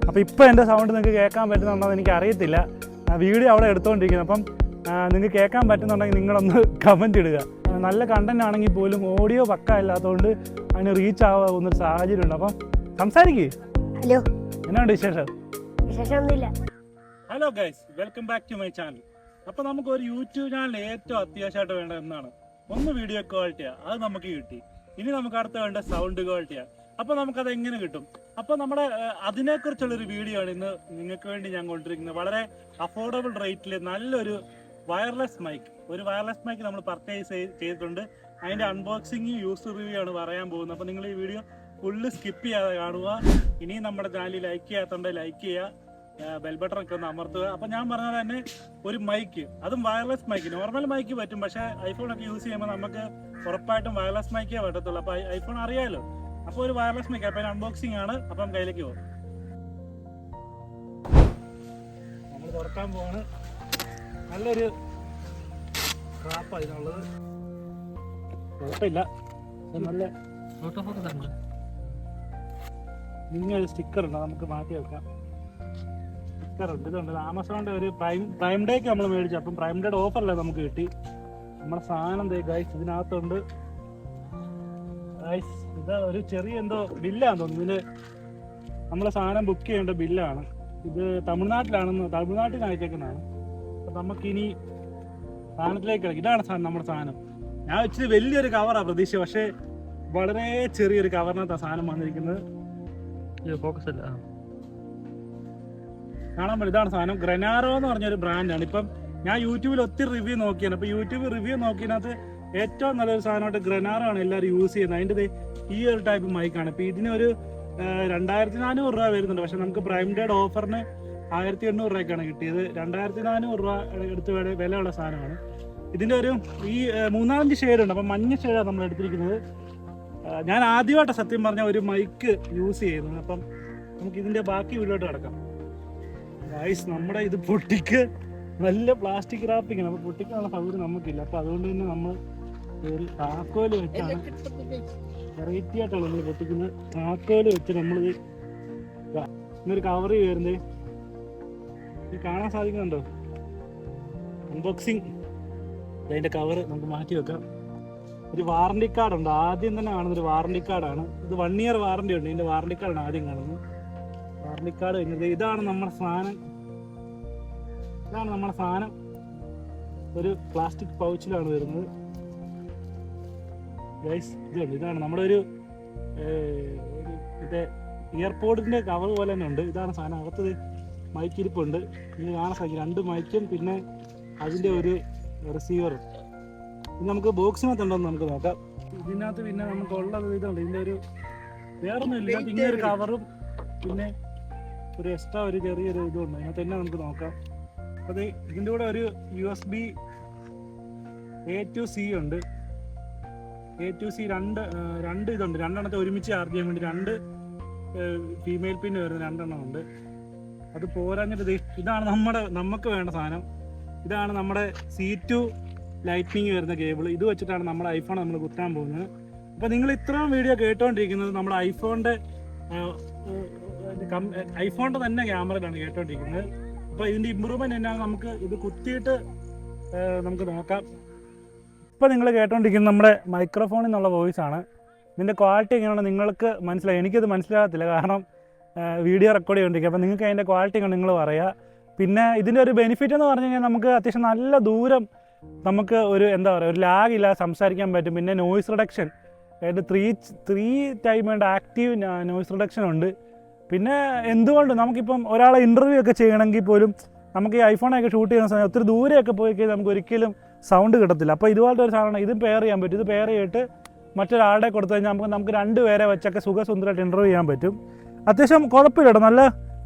അപ്പോൾ ഇപ്പോൾ എൻ്റെ സൗണ്ട് നിങ്ങൾക്ക് കേൾക്കാൻ പറ്റുന്നുണ്ടോ എന്ന് എനിക്ക് അറിയത്തില്ല. വീഡിയോ അവിടെ എടുത്തുകൊണ്ടിരിക്കുന്നത്. അപ്പം നിങ്ങൾക്ക് കേൾക്കാൻ പറ്റുന്നുണ്ടെങ്കിൽ നിങ്ങളൊന്ന് കമൻറ്റ് ഇടുക. നല്ല കണ്ടന്റ് ആണെങ്കിൽ പോലും ഓഡിയോ പക്ക ഇല്ലാത്തതുകൊണ്ട് അതിന് റീച്ച് ആവുന്ന സാഹചര്യമുണ്ട്. അപ്പം സംസാരിക്കേ. ഹലോ, എന്നാണ് വിശേഷം? വിശേഷമൊന്നുമില്ല. Hello guys, welcome back to my channel. അപ്പോൾ നമുക്ക് ഒരു യൂട്യൂബ് ചാനൽ ഏറ്റവും അത്യാവശ്യമായിട്ട് വേണ്ട എന്നാണ് ഒന്ന് വീഡിയോ ക്വാളിറ്റിയാണ്. അത് നമുക്ക് കിട്ടി. ഇനി നമുക്ക് അടുത്ത വേണ്ട സൗണ്ട് ക്വാളിറ്റിയാണ്. അപ്പോൾ നമുക്കത് എങ്ങനെ കിട്ടും? അപ്പോൾ നമ്മുടെ അതിനെക്കുറിച്ചുള്ളൊരു വീഡിയോ ആണ് ഇന്ന് നിങ്ങൾക്ക് വേണ്ടി ഞാൻ കൊണ്ടിരിക്കുന്നത്. വളരെ അഫോർഡബിൾ റേറ്റിൽ നല്ലൊരു വയർലെസ് മൈക്ക്, ഒരു വയർലെസ് മൈക്ക് നമ്മൾ പർച്ചേസ് ചെയ്തിട്ടുണ്ട്. അതിൻ്റെ അൺബോക്സിങ് യൂസ് റിവ്യൂ ആണ് പറയാൻ പോകുന്നത്. അപ്പോൾ നിങ്ങൾ ഈ വീഡിയോ ഫുള്ള് സ്കിപ്പ് ചെയ്യാതെ കാണുക. ഇനിയും നമ്മുടെ ചാനൽ ലൈക്ക് ചെയ്യാത്തതുകൊണ്ട് ലൈക്ക് ചെയ്യുക, ബെൽ ബട്ടൺ ഒക്കെ ഒന്ന് അമർത്തുക. അപ്പോൾ ഞാൻ പറഞ്ഞത് തന്നെ ഒരു മൈക്ക്, അതും വയർലെസ് മൈക്ക്. നോർമൽ മൈക്ക് പറ്റും, പക്ഷേ ഐഫോണൊക്കെ യൂസ് ചെയ്യുമ്പോൾ നമുക്ക് ഉറപ്പായിട്ടും വയർലെസ് മൈക്കേ പറ്റത്തുള്ളൂ. അപ്പോൾ ഐഫോൺ അറിയാമല്ലോ. അപ്പോൾ ഒരു വയർലെസ് മൈക്ക്. അപ്പോൾ അൺബോക്സിംഗ് ആണ്. അപ്പം കയ്യിലേക്ക് പോകും. നമ്മൾ തുറക്കാൻ പോവാണ്. നല്ലൊരു ക്രാപ്പാണ് ഇതിനുള്ളത്. കുഴപ്പമില്ല, നല്ല ഇങ്ങനെ സ്റ്റിക്കർ ഉണ്ട്, നമുക്ക് മാറ്റി വെക്കാം. സ്റ്റിക്കർ ഉണ്ട്, ഇതുണ്ട്. ആമസോണിൻ്റെ ഒരു പ്രൈം ഡേക്ക് നമ്മൾ മേടിച്ചു. അപ്പം പ്രൈം ഡേയുടെ ഓഫറല്ലേ നമുക്ക് കിട്ടി. നമ്മുടെ സാധനം ഗൈസ് ഇതിനകത്തുണ്ട്. ഗൈസ് ഇത് ഒരു ചെറിയ എന്തോ ബില്ലാന്ന് തോന്നുന്നു. ഇതിന് നമ്മളെ സാധനം ബുക്ക് ചെയ്യേണ്ട ബില്ലാണ്. ഇത് തമിഴ്നാട്ടിൽ അയച്ചേക്കുന്നതാണ്. അപ്പം നമുക്കിനി സാധനത്തിലേക്ക് കിടക്കും. ഇതാണ് നമ്മുടെ സാധനം. ഞാൻ ഇച്ചിരി വലിയൊരു കവറാണ് പ്രതീക്ഷ, പക്ഷേ വളരെ ചെറിയൊരു കവറിനകത്താണ് സാധനം വന്നിരിക്കുന്നത്. ഫോക്കസ് അല്ല, കാണാൻ പറ്റും. ഇതാണ് സാധനം. ഗ്രനാറോ എന്ന് പറഞ്ഞൊരു ബ്രാൻഡാണ്. ഇപ്പം ഞാൻ യൂട്യൂബിൽ ഒത്തിരി റിവ്യൂ നോക്കിയാണ്. അപ്പോൾ യൂട്യൂബ് റിവ്യൂ നോക്കിയതിനകത്ത് ഏറ്റവും നല്ലൊരു സാധനമായിട്ട് ഗ്രനാറോ ആണ് എല്ലാവരും യൂസ് ചെയ്യുന്നത്. അതിൻ്റെ ഈ ഒരു ടൈപ്പ് മൈക്കാണ്. ഇപ്പോൾ ഇതിനൊരു 2400 രൂപ വരുന്നുണ്ട്. പക്ഷെ നമുക്ക് പ്രൈം ഡേയുടെ ഓഫറിന് 1800 രൂപയ്ക്കാണ് കിട്ടിയത്. 2400 രൂപ എടുത്ത് വിലയുള്ള സാധനമാണ്. ഇതിൻ്റെ ഒരു ഈ 3-5 ഷെയ്ഡുണ്ട്. അപ്പം മഞ്ഞ ഷെയ്ഡാണ് നമ്മൾ എടുത്തിരിക്കുന്നത്. ഞാൻ ആദ്യമായിട്ട് സത്യം പറഞ്ഞ ഒരു മൈക്ക് യൂസ് ചെയ്യുന്നത്. അപ്പം നമുക്ക് ഇതിൻ്റെ ബാക്കി വീട്ടിലോട്ട് കിടക്കാം. ഗൈസ്, നമ്മുടെ ഇത് പൊട്ടിക്ക് നല്ല പ്ലാസ്റ്റിക് റാപ്പിങ്. അപ്പോൾ പൊട്ടിക്കാനുള്ള സൗകര്യം നമുക്കില്ല. അപ്പോൾ അതുകൊണ്ട് തന്നെ നമ്മൾ ഒരു താക്കോല് വെച്ചാണ്, വെറൈറ്റി ആയിട്ടാണ് നമ്മൾ പൊട്ടിക്കുന്നത്. താക്കോല് വെച്ച് നമ്മളിത് ഇന്നൊരു കവർ വരുന്നത് ഇത് കാണാൻ സാധിക്കുന്നുണ്ടോ? അൺബോക്സിങ്. അതിൻ്റെ കവർ നമുക്ക് മാറ്റി വെക്കാം. ഒരു വാറണ്ടി കാർഡുണ്ട്. ആദ്യം തന്നെ കാണുന്നൊരു വാറണ്ടി കാർഡാണ്. ഇത് 1 ഇയർ വാറണ്ടി ഉണ്ട്. ഇതിൻ്റെ വാറണ്ടി കാർഡാണ് ആദ്യം കാണുന്നത്. വാറണ്ടി കാർഡ് കഴിഞ്ഞത് ഇതാണ് നമ്മുടെ സാധനം. ഒരു പ്ലാസ്റ്റിക് പൗച്ചിലാണ് വരുന്നത്. ഗൈസ് ഇതാണ് നമ്മുടെ ഒരു ഇത് ഇയർപോഡിൻ്റെ കവർ പോലെ തന്നെ ഉണ്ട്. ഇതാണ് സാധനം. അകത്തത് മൈക്കിരിപ്പുണ്ട്. ഇത് കാണാൻ സാധിക്കും. 2 മൈക്കും പിന്നെ അതിൻ്റെ ഒരു റിസീവറും. ഇത് നമുക്ക് ബോക്സിനകത്തുണ്ടോന്ന് നമുക്ക് നോക്കാം. ഇതിനകത്ത് പിന്നെ നമുക്കുള്ളത് ഇതുണ്ട്. ഇതിൻ്റെ ഒരു വേറൊന്നും ഇല്ല. പിന്നെ ഒരു കവറും പിന്നെ ഒരു എക്സ്ട്രാ ഒരു ചെറിയൊരു ഇതുണ്ട്. അതിനകത്ത് തന്നെ നമുക്ക് നോക്കാം. അത് ഇതിൻ്റെ കൂടെ ഒരു USB A to C ഉണ്ട്. A to C രണ്ട് ഇതുണ്ട്. 2 എണ്ണത്തെ ഒരുമിച്ച് ചാർജ് ചെയ്യാൻ വേണ്ടി 2 ഫീമെയിൽ പിന്ന് വരുന്ന 2 എണ്ണം ഉണ്ട്. അത് പോരാഞ്ഞിട്ട് ഇതാണ് നമുക്ക് വേണ്ട സാധനം. ഇതാണ് നമ്മുടെ C2 ലൈറ്റ്നിങ് വരുന്ന കേബിൾ. ഇത് വെച്ചിട്ടാണ് നമ്മുടെ ഐഫോൺ നമ്മൾ കുത്താൻ പോകുന്നത്. അപ്പോൾ നിങ്ങൾ ഇത്രയും വീഡിയോ കേട്ടുകൊണ്ടിരിക്കുന്നത് നമ്മുടെ ഐഫോണിൻ്റെ തന്നെ ക്യാമറയിലാണ് കേട്ടുകൊണ്ടിരിക്കുന്നത്. അപ്പോൾ ഇതിൻ്റെ ഇമ്പ്രൂവ്മെൻറ്റ് എന്നാണ് നമുക്ക് ഇത് കുത്തിയിട്ട് നമുക്ക് നോക്കാം. ഇപ്പോൾ നിങ്ങൾ കേട്ടുകൊണ്ടിരിക്കുന്നത് നമ്മുടെ മൈക്രോഫോണിൽ നിന്നുള്ള വോയിസ് ആണ്. ഇതിൻ്റെ ക്വാളിറ്റി എങ്ങനെയാണ് നിങ്ങൾക്ക് മനസ്സിലായി? എനിക്കത് മനസ്സിലാകത്തില്ല, കാരണം വീഡിയോ റെക്കോർഡ് ചെയ്തുകൊണ്ടിരിക്കുക. അപ്പോൾ നിങ്ങൾക്ക് അതിൻ്റെ ക്വാളിറ്റി ഒക്കെ നിങ്ങൾ പറയുക. പിന്നെ ഇതിൻ്റെ ഒരു ബെനിഫിറ്റ് എന്ന് പറഞ്ഞു കഴിഞ്ഞാൽ നമുക്ക് അത്യാവശ്യം നല്ല ദൂരം നമുക്ക് ഒരു എന്താ പറയുക, ഒരു ലാഗ് ഇല്ലാതെ സംസാരിക്കാൻ പറ്റും. പിന്നെ നോയ്സ് റിഡക്ഷൻ, അതായത് 3 ടൈം വേണ്ട ആക്റ്റീവ് നോയ്സ് റിഡക്ഷൻ ഉണ്ട്. പിന്നെ എന്തുകൊണ്ട് നമുക്കിപ്പം ഒരാളെ ഇൻ്റർവ്യൂ ഒക്കെ ചെയ്യണമെങ്കിൽ പോലും നമുക്ക് ഈ ഐഫോണൊക്കെ ഷൂട്ട് ചെയ്യുന്ന സമയത്ത് ഒത്തിരി ദൂരെയൊക്കെ പോയി കഴിഞ്ഞാൽ നമുക്ക് ഒരിക്കലും സൗണ്ട് കിട്ടത്തില്ല. അപ്പോൾ ഇതുപോലത്തെ ഒരു സാധനം ഇത് പെയർ ചെയ്യാൻ പറ്റും. ഇത് പെയർ ചെയ്തിട്ട് മറ്റൊരാളുടെ കൊടുത്തു കഴിഞ്ഞാൽ നമുക്ക് 2 പേരെ വെച്ചൊക്കെ സുഖസുന്ദരമായിട്ട് ഇൻ്റർവ്യൂ ചെയ്യാൻ പറ്റും. അത്യാവശ്യം കുഴപ്പമില്ല കേട്ടോ.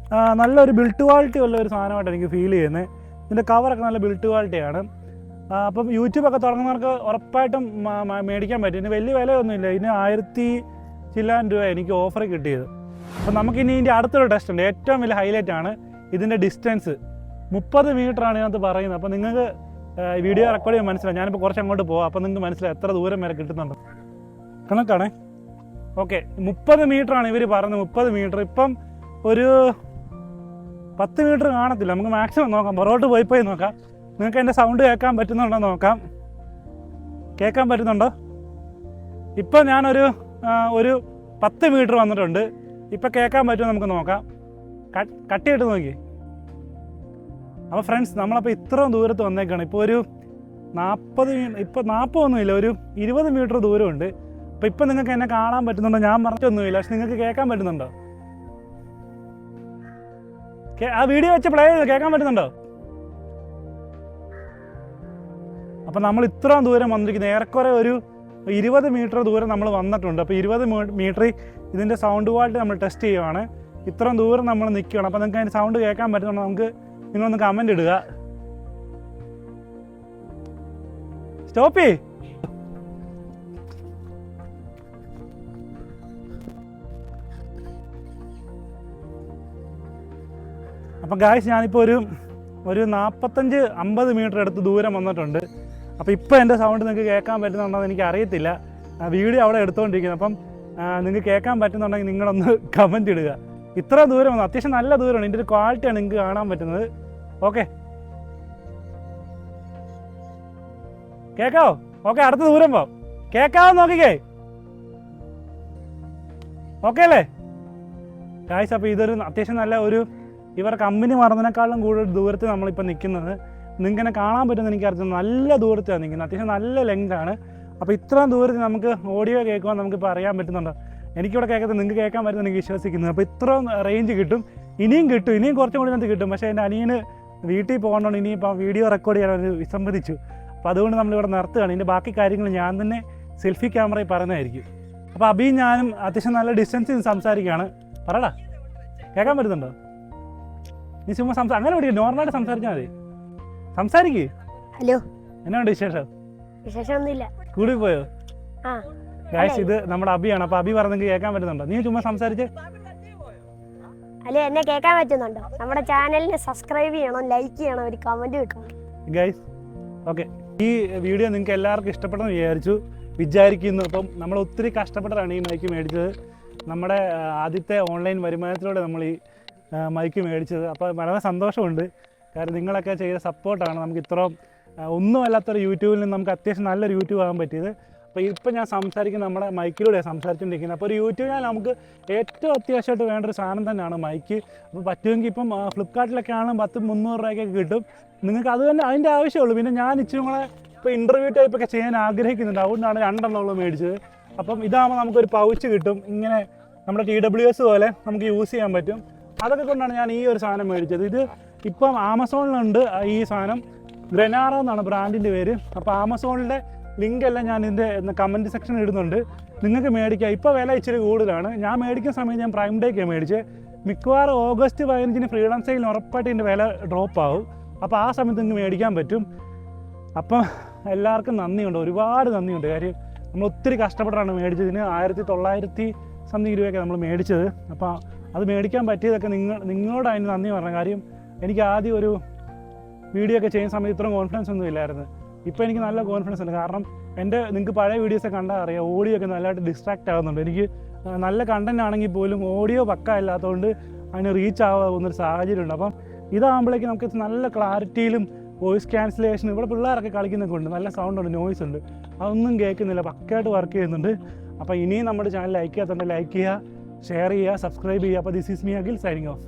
നല്ലൊരു ബിൽഡ് ക്വാളിറ്റി ഉള്ള ഒരു സാധനമായിട്ട് എനിക്ക് ഫീൽ ചെയ്യുന്നത്. ഇതിൻ്റെ കവറൊക്കെ നല്ല ബിൽഡ് ക്വാളിറ്റിയാണ്. അപ്പം യൂട്യൂബൊക്കെ തുടങ്ങുന്നവർക്ക് ഉറപ്പായിട്ടും മേടിക്കാൻ പറ്റും. ഇതിന് വലിയ വിലയൊന്നുമില്ല. ഇതിന് 1000 ചില്ലാൻ രൂപ എനിക്ക് ഓഫർ കിട്ടിയത്. അപ്പം നമുക്കിനി ഇതിൻ്റെ അടുത്തൊരു ടെസ്റ്റ് ഉണ്ട്. ഏറ്റവും വലിയ ഹൈലൈറ്റ് ആണ് ഇതിൻ്റെ ഡിസ്റ്റൻസ്. 30 മീറ്ററാണ് ഇതിനകത്ത് പറയുന്നത്. അപ്പോൾ നിങ്ങൾക്ക് വീഡിയോ റെക്കോർഡ് ചെയ്യാൻ മനസ്സിലാവും. ഞാനിപ്പോൾ കുറച്ച് അങ്ങോട്ട് പോകാം. അപ്പോൾ നിങ്ങൾക്ക് മനസ്സിലാവും എത്ര ദൂരം വരെ കിട്ടുന്നുണ്ട്. കണക്കാണേ. ഓക്കെ, 30 മീറ്ററാണ് ഇവർ പറയുന്നത്. 30 മീറ്റർ. ഇപ്പം ഒരു 10 മീറ്റർ കാണത്തില്ല. നമുക്ക് മാക്സിമം നോക്കാം, പുറകോട്ട് പോയി നോക്കാം. നിങ്ങൾക്ക് എൻ്റെ സൗണ്ട് കേൾക്കാൻ പറ്റുന്നുണ്ടോ നോക്കാം. കേൾക്കാൻ പറ്റുന്നുണ്ടോ? ഇപ്പോൾ ഞാനൊരു 10 മീറ്റർ വന്നിട്ടുണ്ട്. ഇപ്പോൾ കേൾക്കാൻ പറ്റുമോ നമുക്ക് നോക്കാം. കട്ട് ചെയ്തിട്ട് നോക്കി. അപ്പോൾ ഫ്രണ്ട്സ്, നമ്മളപ്പോൾ ഇത്രയും ദൂരത്ത് വന്നേക്കാണ്. ഇപ്പോൾ ഒരു 40 ഒന്നുമില്ല, ഒരു 20 മീറ്റർ ദൂരമുണ്ട്. അപ്പോൾ ഇപ്പം നിങ്ങൾക്ക് എന്നെ കാണാൻ പറ്റുന്നുണ്ടോ? ഞാൻ പറഞ്ഞൊന്നുമില്ല, പക്ഷെ നിങ്ങൾക്ക് കേൾക്കാൻ പറ്റുന്നുണ്ടോ? ആ വീഡിയോ വെച്ച് പ്ലേ ചെയ്ത് കേൾക്കാൻ പറ്റുന്നുണ്ടോ? അപ്പം നമ്മൾ ഇത്രയും ദൂരം വന്നിരിക്കുന്നത് ഏറെക്കുറെ ഒരു 20 മീറ്റർ ദൂരം നമ്മൾ വന്നിട്ടുണ്ട്. അപ്പോൾ 20 മീറ്റർ ഇതിൻ്റെ സൗണ്ട് ക്വാളിറ്റി നമ്മൾ ടെസ്റ്റ് ചെയ്യുവാണ്. ഇത്രയും ദൂരം നമ്മൾ നിൽക്കുകയാണ്. അപ്പോൾ നിങ്ങൾക്ക് അതിൻ്റെ സൗണ്ട് കേൾക്കാൻ പറ്റുന്നുണ്ടോ? നമുക്ക് നിങ്ങളൊന്ന് കമൻ്റ് ഇടുക. സ്റ്റോപ്പ് ചെയ്യ്. അപ്പം ഗായ്സ്, ഞാനിപ്പോൾ ഒരു 45-50 മീറ്റർ അടുത്ത് ദൂരം വന്നിട്ടുണ്ട്. അപ്പോൾ ഇപ്പോൾ എൻ്റെ സൗണ്ട് നിങ്ങൾക്ക് കേൾക്കാൻ പറ്റുന്നുണ്ടോ എന്ന് എനിക്ക് അറിയത്തില്ല. വീഡിയോ അവിടെ എടുത്തുകൊണ്ടിരിക്കുന്നത്. അപ്പം നിങ്ങൾക്ക് കേൾക്കാൻ പറ്റുന്നുണ്ടെങ്കിൽ നിങ്ങളൊന്ന് കമൻറ്റ് ഇടുക. ഇത്ര ദൂരം വന്നു, അത്യാവശ്യം നല്ല ദൂരമാണ്. ഇതിൻ്റെ ഒരു ക്വാളിറ്റിയാണ് നിങ്ങൾക്ക് കാണാൻ പറ്റുന്നത്. ഓക്കെ, കേൾക്കാവോ? ഓക്കെ, അടുത്ത ദൂരം പോ. കേൾക്കാവോ നോക്കിക്കേ. ഓക്കെ അല്ലേ ഗായ്സ്? അപ്പോൾ ഇതൊരു അത്യാവശ്യം നല്ല ഇവർ കമ്പനി മറന്നതിനേക്കാളും കൂടുതൽ ദൂരത്ത് നമ്മളിപ്പോൾ നിൽക്കുന്നത്. നിങ്ങൾക്ക് എന്നെ കാണാൻ പറ്റുമെന്ന് എനിക്കറിയാം. നല്ല ദൂരത്താണ് നിൽക്കുന്നത്, അത്യാവശ്യം നല്ല ലെങ്താണ്. അപ്പോൾ ഇത്രയും ദൂരത്തിൽ നമുക്ക് ഓഡിയോ കേൾക്കുവാൻ നമുക്കിപ്പോൾ അറിയാൻ പറ്റുന്നുണ്ടോ? എനിക്കിവിടെ കേൾക്കുന്നത് നിങ്ങൾക്ക് കേൾക്കാൻ പറ്റുമെന്ന് എനിക്ക് വിശ്വസിക്കുന്നത്. അപ്പോൾ ഇത്രയും റേഞ്ച് കിട്ടും, ഇനിയും കുറച്ചും കൂടി നമുക്ക് കിട്ടും. പക്ഷേ എൻ്റെ അനിയന് വീട്ടിൽ പോകണമെന്ന് ഇനിയിപ്പോൾ വീഡിയോ റെക്കോർഡ് ചെയ്യാൻ അവർ വിസമ്മതിച്ചു. അപ്പോൾ അതുകൊണ്ട് നമ്മളിവിടെ നിർത്തുകയാണ്. ഇതിൻ്റെ ബാക്കി കാര്യങ്ങൾ ഞാൻ തന്നെ സെൽഫി ക്യാമറയിൽ പറയുന്നതായിരിക്കും. അപ്പോൾ അബിയും ഞാനും അത്യാവശ്യം നല്ല ഡിസ്റ്റൻസിൽ സംസാരിക്കുകയാണ്. പറടാ, കേൾക്കാൻ പറ്റുന്നുണ്ടോ? നീ ചുമ്മാ അങ്ങനെ വിളിക്കും, നോർമലായിട്ട് സംസാരിച്ചാൽ മതി. സംസാരിക്കേ. ഹലോ, എന്നാണ് വിശേഷം? വിശേഷമൊന്നുമില്ല. സ്കൂളിൽ പോയോ? ആ ഗായ്സ്, ഇത് നമ്മുടെ അബിയാണ്. അപ്പോൾ അബി പറഞ്ഞെങ്കിൽ കേൾക്കാൻ പറ്റുന്നുണ്ടോ? നീ ചുമ്മാ സംസാരിച്ച്. അല്ലെ, എന്നെ കേൾക്കാൻ പറ്റുന്നുണ്ടോ? നമ്മുടെ ചാനലിനെ സബ്സ്ക്രൈബ് ചെയ്യണം, ലൈക്ക് ചെയ്യണം, ഒരു കമൻറ്റ് കിട്ടണം ഗായ്സ്. ഓക്കെ, ഈ വീഡിയോ നിങ്ങൾക്ക് എല്ലാവർക്കും ഇഷ്ടപ്പെട്ടെന്ന് വിചാരിക്കുന്നു. അപ്പം നമ്മൾ ഒത്തിരി കഷ്ടപ്പെട്ടാണ് ഈ മൈക്ക് മേടിച്ചത്. നമ്മുടെ ആദ്യത്തെ ഓൺലൈൻ വരുമാനത്തിലൂടെ നമ്മൾ ഈ മൈക്ക് മേടിച്ചത്. അപ്പോൾ വളരെ സന്തോഷമുണ്ട്. കാരണം നിങ്ങളൊക്കെ ചെയ്ത സപ്പോർട്ടാണ് നമുക്ക് ഇത്രയും ഒന്നുമല്ലാത്തൊരു യൂട്യൂബിൽ നിന്ന് നമുക്ക് അത്യാവശ്യം നല്ലൊരു യൂട്യൂബ് ആകാൻ പറ്റിയത്. അപ്പോൾ ഇപ്പം ഞാൻ സംസാരിക്കുന്നത് നമ്മുടെ മൈക്കിലൂടെയാണ് സംസാരിച്ചുകൊണ്ടിരിക്കുന്നത്. അപ്പോൾ ഒരു യൂട്യൂബ് ചാനൽ നമുക്ക് ഏറ്റവും അത്യാവശ്യമായിട്ട് വേണ്ട ഒരു സാധനം തന്നെയാണ് മൈക്ക്. അപ്പോൾ പറ്റുമെങ്കിൽ ഇപ്പം ഫ്ലിപ്കാർട്ടിലൊക്കെ ആണെങ്കിൽ 100-300 രൂപയ്ക്കൊക്കെ കിട്ടും. നിങ്ങൾക്ക് അത് തന്നെ അതിൻ്റെ ആവശ്യമുള്ളൂ. പിന്നെ ഞാൻ ഇച്ചിരി കൂടെ ഇപ്പോൾ ഇൻ്റർവ്യൂ ടൈപ്പൊക്കെ ചെയ്യാൻ ആഗ്രഹിക്കുന്നുണ്ട്. അതുകൊണ്ടാണ് 2 എണ്ണം മേടിച്ചത്. അപ്പം ഇതാകുമ്പോൾ നമുക്കൊരു പൗച്ച് കിട്ടും. ഇങ്ങനെ നമ്മുടെ TWS പോലെ നമുക്ക് യൂസ് ചെയ്യാൻ പറ്റും. അതൊക്കെ കൊണ്ടാണ് ഞാൻ ഈ ഒരു സാധനം മേടിച്ചത്. ഇത് ഇപ്പം ആമസോണിലുണ്ട് ഈ സാധനം. ഗ്രനാറോ എന്നാണ് ബ്രാൻഡിൻ്റെ പേര്. അപ്പോൾ ആമസോണിൻ്റെ ലിങ്ക് എല്ലാം ഞാൻ ഇതിൻ്റെ കമൻറ്റ് സെക്ഷനിൽ ഇടുന്നുണ്ട്. നിങ്ങൾക്ക് മേടിക്കാം. ഇപ്പോൾ വില ഇച്ചിരി കൂടുതലാണ്. ഞാൻ മേടിക്കുന്ന സമയത്ത് ഞാൻ പ്രൈം ഡേക്കാണ് മേടിച്ചത്. മിക്കവാറും ഓഗസ്റ്റ് 15 ഫ്രീഡം സെയിലിന് ഉറപ്പായിട്ട് ഇതിൻ്റെ വില ഡ്രോപ്പ് ആവും. അപ്പോൾ ആ സമയത്ത് നിങ്ങൾക്ക് മേടിക്കാൻ പറ്റും. അപ്പം എല്ലാവർക്കും നന്ദിയുണ്ട്, ഒരുപാട് നന്ദിയുണ്ട്. കാര്യം നമ്മൾ ഒത്തിരി കഷ്ടപ്പെട്ടാണ് മേടിച്ചതിന്. 1900 സംതിങ് രൂപയൊക്കെ നമ്മൾ മേടിച്ചത്. അപ്പോൾ അത് മേടിക്കാൻ പറ്റിയതൊക്കെ നിങ്ങളോട് അതിന് നന്ദി പറഞ്ഞ കാര്യം. എനിക്ക് ആദ്യം ഒരു വീഡിയോ ഒക്കെ ചെയ്യുന്ന സമയത്ത് ഇത്രയും കോൺഫിഡൻസ് ഒന്നും ഇല്ലായിരുന്നു. ഇപ്പോൾ എനിക്ക് നല്ല കോൺഫിഡൻസ് ഉണ്ട്. കാരണം നിങ്ങൾക്ക് പഴയ വീഡിയോസൊക്കെ കണ്ടാൽ അറിയാം, ഓഡിയോ ഒക്കെ നല്ലതായിട്ട് ഡിസ്ട്രാക്റ്റ് ആകുന്നുണ്ട്. എനിക്ക് നല്ല കണ്ടൻറ് ആണെങ്കിൽ പോലും ഓഡിയോ പക്ക ഇല്ലാത്തതുകൊണ്ട് അതിന് റീച്ച് ആവുന്നൊരു സാഹചര്യമുണ്ട്. അപ്പം ഇതാകുമ്പോഴേക്കും നമുക്ക് നല്ല ക്ലാരിറ്റിയിലും വോയിസ് ക്യാൻസലേഷൻ, ഇവിടെ പിള്ളേരൊക്കെ കളിക്കുന്നൊക്കെ ഉണ്ട്, നല്ല സൗണ്ട് ഉണ്ട്, നോയ്സ് ഉണ്ട്, അതൊന്നും കേൾക്കുന്നില്ല, പക്കയായിട്ട് വർക്ക് ചെയ്യുന്നുണ്ട്. അപ്പോൾ ഇനിയും നമ്മുടെ ചാനൽ ലൈക്ക് ചെയ്യാത്തതുകൊണ്ട് ലൈക്ക് ചെയ്യുക, ഷെയർ ചെയ്യുക, സബ്സ്ക്രൈബ് ചെയ്യുക. അപ്പോൾ this is me Akhil signing off.